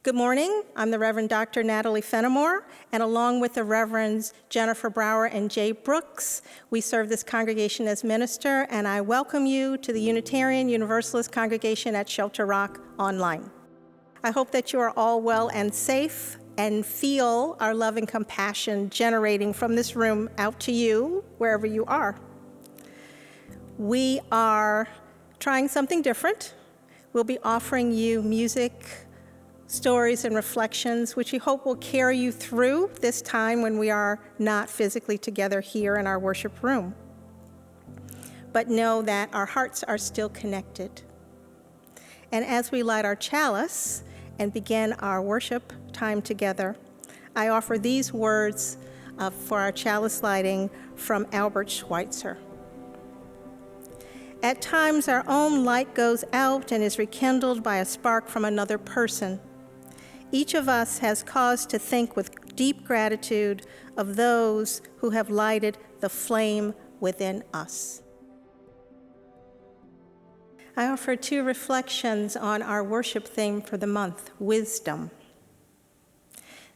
Good morning. I'm the Reverend Dr. Natalie Fenimore, and along with the Reverends Jennifer Brower and Jay Brooks, we serve this congregation as minister, and I welcome you to the Unitarian Universalist congregation at Shelter Rock Online. I hope that you are all well and safe and feel our love and compassion generating from this room out to you, wherever you are. We are trying something different. We'll be offering you music, stories, and reflections, which we hope will carry you through this time when we are not physically together here in our worship room. But know that our hearts are still connected. And as we light our chalice and begin our worship time together, I offer these words for our chalice lighting from Albert Schweitzer. At times, our own light goes out and is rekindled by a spark from another person. Each of us has cause to think with deep gratitude of those who have lighted the flame within us. I offer two reflections on our worship theme for the month, wisdom.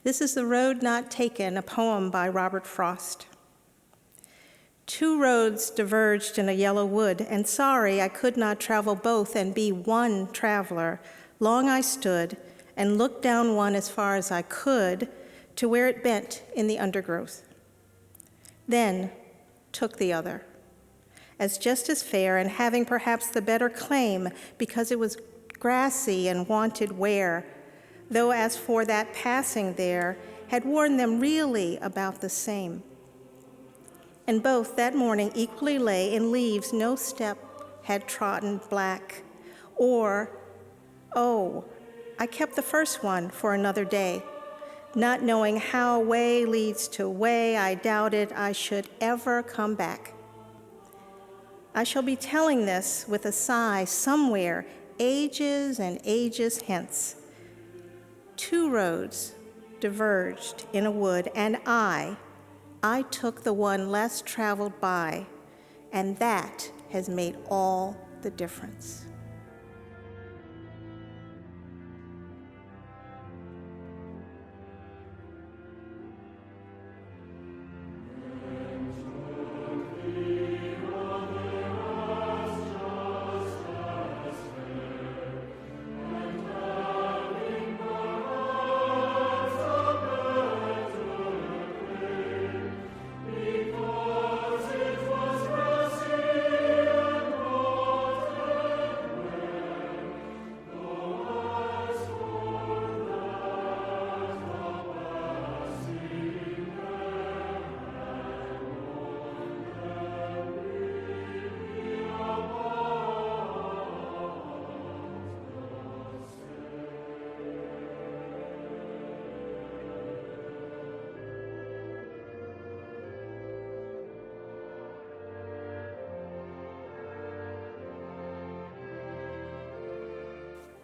This is The Road Not Taken, a poem by Robert Frost. Two roads diverged in a yellow wood, and sorry I could not travel both and be one traveler. Long I stood and looked down one as far as I could to where it bent in the undergrowth. Then took the other, as just as fair and having perhaps the better claim because it was grassy and wanted wear, though as for that passing there, had warned them really about the same. And both that morning equally lay in leaves no step had trodden black, or, oh, I kept the first one for another day, not knowing how way leads to way. I doubted I should ever come back. I shall be telling this with a sigh somewhere, ages and ages hence. Two roads diverged in a wood, and I took the one less traveled by, and that has made all the difference.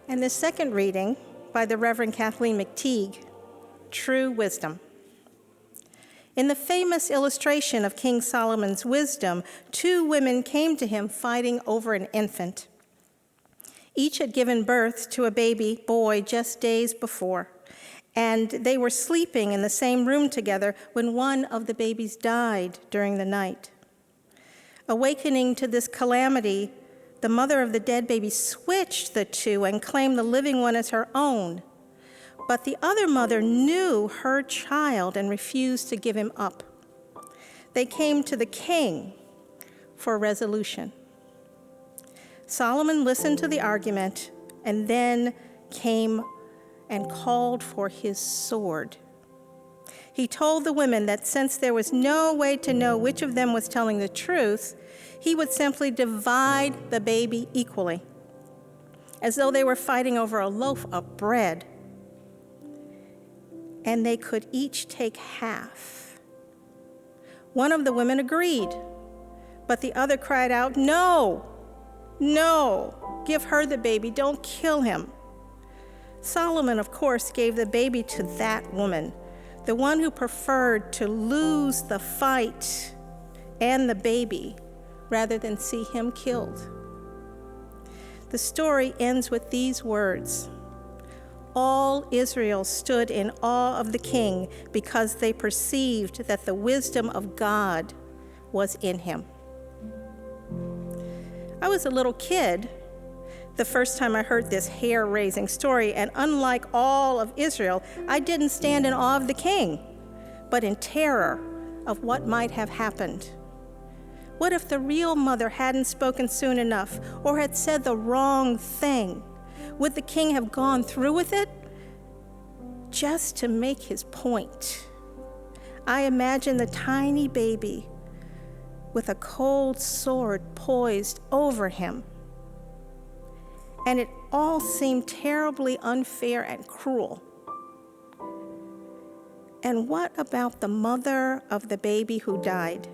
And the second reading by the Reverend Kathleen McTeague, True Wisdom. In the famous illustration of King Solomon's wisdom, two women came to him fighting over an infant. Each had given birth to a baby boy just days before, and they were sleeping in the same room together when one of the babies died during the night. Awakening to this calamity, the mother of the dead baby switched the two and claimed the living one as her own. But the other mother knew her child and refused to give him up. They came to the king for a resolution. Solomon listened to the argument and then came and called for his sword. He told the women that since there was no way to know which of them was telling the truth, he would simply divide the baby equally, as though they were fighting over a loaf of bread. And they could each take half. One of the women agreed, but the other cried out, "No, no, give her the baby, don't kill him." Solomon, of course, gave the baby to that woman, the one who preferred to lose the fight and the baby rather than see him killed. The story ends with these words: all Israel stood in awe of the king because they perceived that the wisdom of God was in him. I was a little kid the first time I heard this hair-raising story, and unlike all of Israel, I didn't stand in awe of the king, but in terror of what might have happened. What if the real mother hadn't spoken soon enough or had said the wrong thing? Would the king have gone through with it just to make his point? I imagine the tiny baby with a cold sword poised over him. And it all seemed terribly unfair and cruel. And what about the mother of the baby who died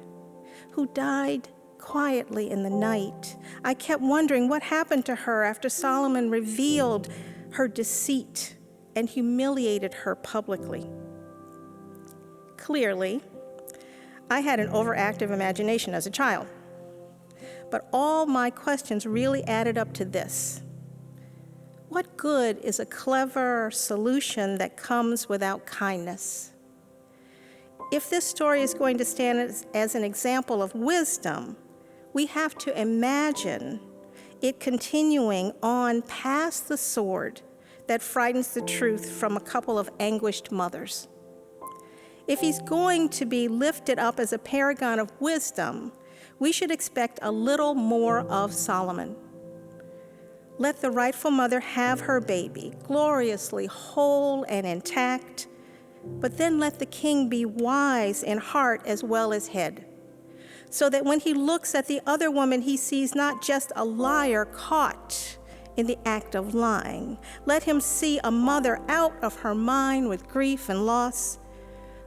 quietly in the night? I kept wondering what happened to her after Solomon revealed her deceit and humiliated her publicly. Clearly, I had an overactive imagination as a child, but all my questions really added up to this. What good is a clever solution that comes without kindness? If this story is going to stand as an example of wisdom, we have to imagine it continuing on past the sword that frightens the truth from a couple of anguished mothers. If he's going to be lifted up as a paragon of wisdom, we should expect a little more of Solomon. Let the rightful mother have her baby, gloriously whole and intact, but then let the king be wise in heart as well as head, so that when he looks at the other woman, he sees not just a liar caught in the act of lying. Let him see a mother out of her mind with grief and loss.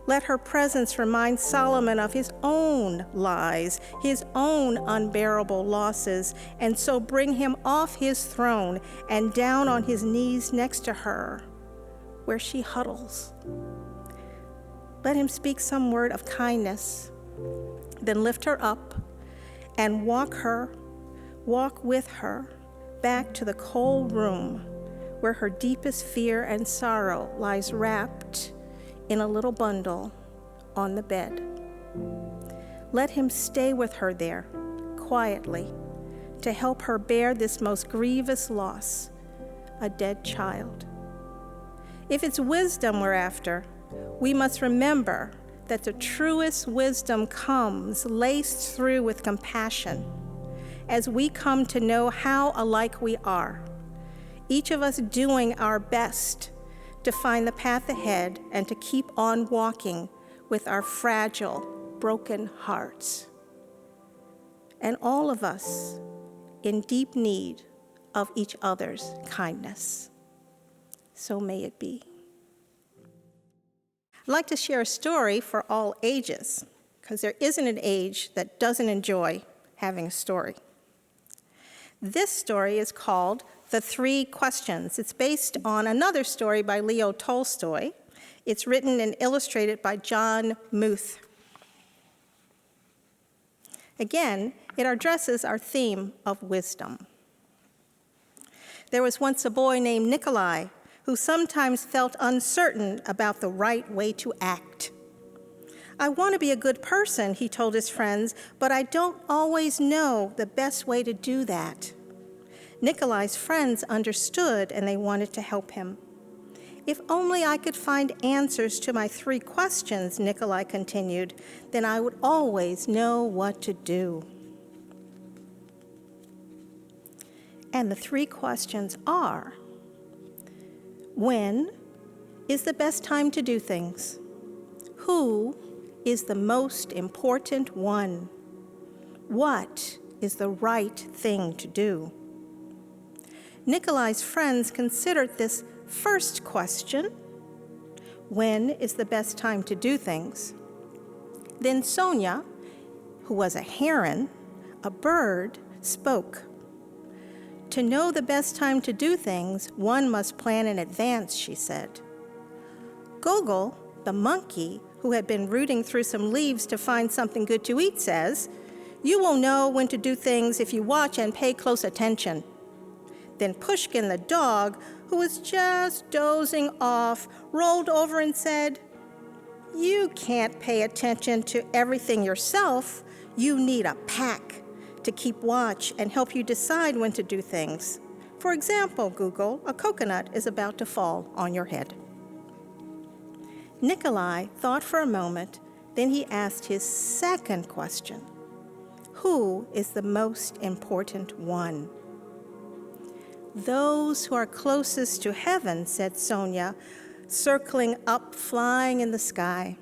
Let her presence remind Solomon of his own lies, his own unbearable losses, and so bring him off his throne and down on his knees next to her, where she huddles. Let him speak some word of kindness, then lift her up and walk with her back to the cold room where her deepest fear and sorrow lies wrapped in a little bundle on the bed. Let him stay with her there, quietly, to help her bear this most grievous loss, a dead child. If it's wisdom we're after, we must remember that the truest wisdom comes laced through with compassion as we come to know how alike we are, each of us doing our best to find the path ahead and to keep on walking with our fragile, broken hearts. And all of us in deep need of each other's kindness. So may it be. I'd like to share a story for all ages, because there isn't an age that doesn't enjoy having a story. This story is called The Three Questions. It's based on another story by Leo Tolstoy. It's written and illustrated by John Muth. Again, it addresses our theme of wisdom. There was once a boy named Nikolai who sometimes felt uncertain about the right way to act. I want to be a good person, he told his friends, but I don't always know the best way to do that. Nikolai's friends understood and they wanted to help him. If only I could find answers to my 3 questions, Nikolai continued, then I would always know what to do. And the 3 questions are: when is the best time to do things? Who is the most important one? What is the right thing to do? Nikolai's friends considered this first question, when is the best time to do things? Then Sonia, who was a heron, a bird, spoke. To know the best time to do things, one must plan in advance, she said. Gogol, the monkey, who had been rooting through some leaves to find something good to eat, says, you will know when to do things if you watch and pay close attention. Then Pushkin, the dog, who was just dozing off, rolled over and said, "You can't pay attention to everything yourself. You need a pack to keep watch and help you decide when to do things. For example, Google, a coconut is about to fall on your head." Nikolai thought for a moment, then he asked his second question. Who is the most important one? "Those who are closest to heaven," said Sonia, circling up, flying in the sky.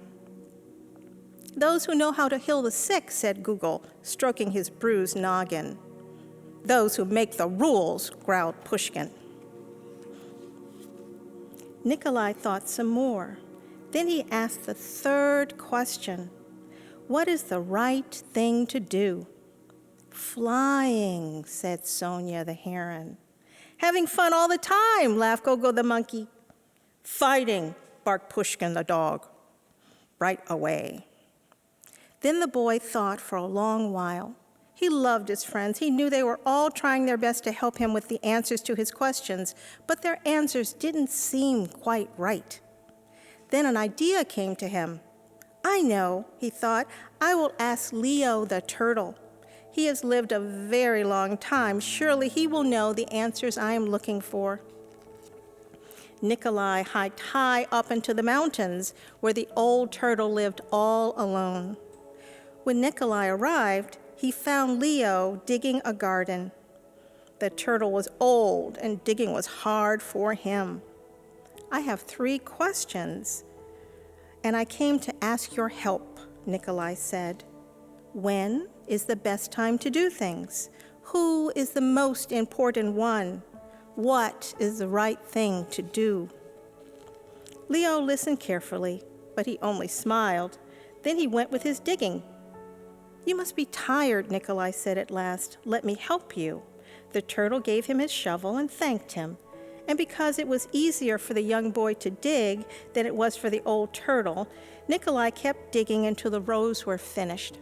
"Those who know how to heal the sick," said Google, stroking his bruised noggin. "Those who make the rules," growled Pushkin. Nikolai thought some more. Then he asked the third question. "What is the right thing to do?" "Flying," said Sonia the heron. "Having fun all the time," laughed Gogo the monkey. "Fighting," barked Pushkin the dog. "Right away." Then the boy thought for a long while. He loved his friends. He knew they were all trying their best to help him with the answers to his questions, but their answers didn't seem quite right. Then an idea came to him. "I know," he thought, "I will ask Leo the turtle. He has lived a very long time. Surely he will know the answers I am looking for." Nikolai hiked high up into the mountains, where the old turtle lived all alone. When Nikolai arrived, he found Leo digging a garden. The turtle was old, and digging was hard for him. "I have 3 questions, and I came to ask your help," Nikolai said. "When is the best time to do things? Who is the most important one? What is the right thing to do?" Leo listened carefully, but he only smiled. Then he went with his digging. "You must be tired," Nikolai said at last. "Let me help you." The turtle gave him his shovel and thanked him. And because it was easier for the young boy to dig than it was for the old turtle, Nikolai kept digging until the rows were finished.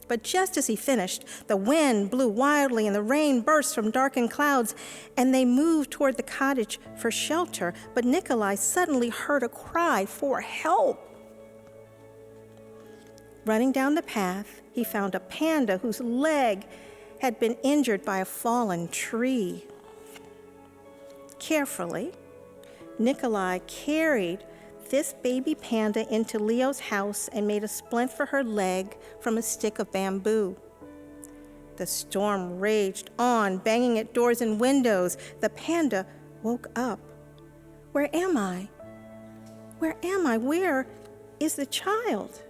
But just as he finished, the wind blew wildly and the rain burst from darkened clouds, and they moved toward the cottage for shelter. But Nikolai suddenly heard a cry for help. Running down the path, he found a panda whose leg had been injured by a fallen tree. Carefully, Nikolai carried this baby panda into Leo's house and made a splint for her leg from a stick of bamboo. The storm raged on, banging at doors and windows. The panda woke up. "Where am I? Where am I? Where is the child?"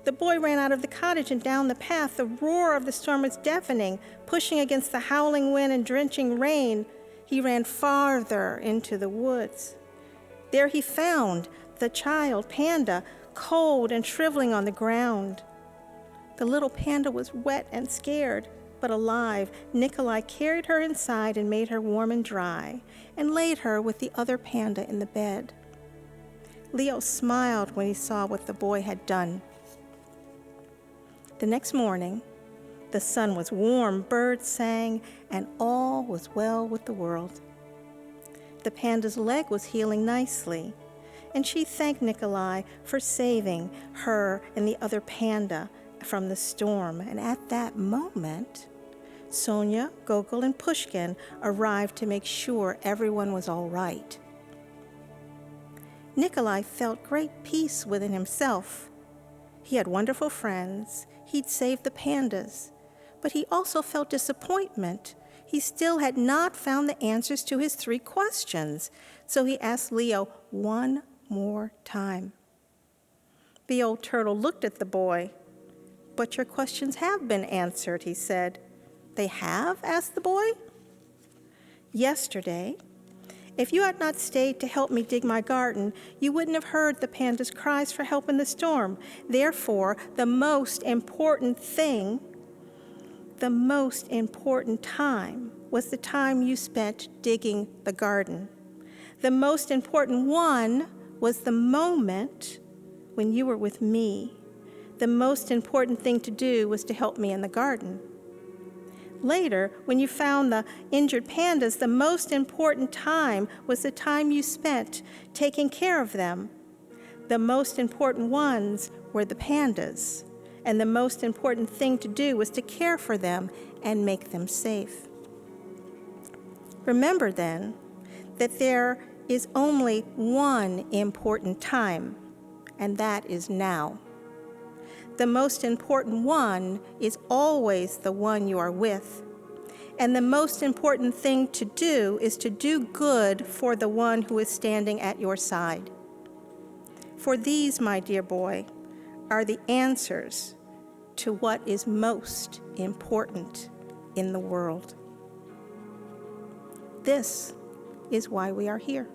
The boy ran out of the cottage and down the path. The roar of the storm was deafening, pushing against the howling wind and drenching rain. He ran farther into the woods. There he found the child panda, cold and shriveling on the ground. The little panda was wet and scared, but alive. Nikolai carried her inside and made her warm and dry, and laid her with the other panda in the bed. Leo smiled when he saw what the boy had done. The next morning, the sun was warm, birds sang, and all was well with the world. The panda's leg was healing nicely, and she thanked Nikolai for saving her and the other panda from the storm. And at that moment, Sonia, Gogol, and Pushkin arrived to make sure everyone was all right. Nikolai felt great peace within himself. He had wonderful friends. He'd saved the pandas, but he also felt disappointment. He still had not found the answers to his 3 questions, so he asked Leo one more time. The old turtle looked at the boy. "But your questions have been answered," he said. "They have?" asked the boy. "Yesterday, if you had not stayed to help me dig my garden, you wouldn't have heard the panda's cries for help in the storm. Therefore, the most important time was the time you spent digging the garden. The most important one was the moment when you were with me. The most important thing to do was to help me in the garden." Later, when you found the injured pandas, the most important time was the time you spent taking care of them. The most important ones were the pandas, and the most important thing to do was to care for them and make them safe. Remember then that there is only one important time, and that is now. The most important one is always the one you are with. And the most important thing to do is to do good for the one who is standing at your side. For these, my dear boy, are the answers to what is most important in the world. This is why we are here.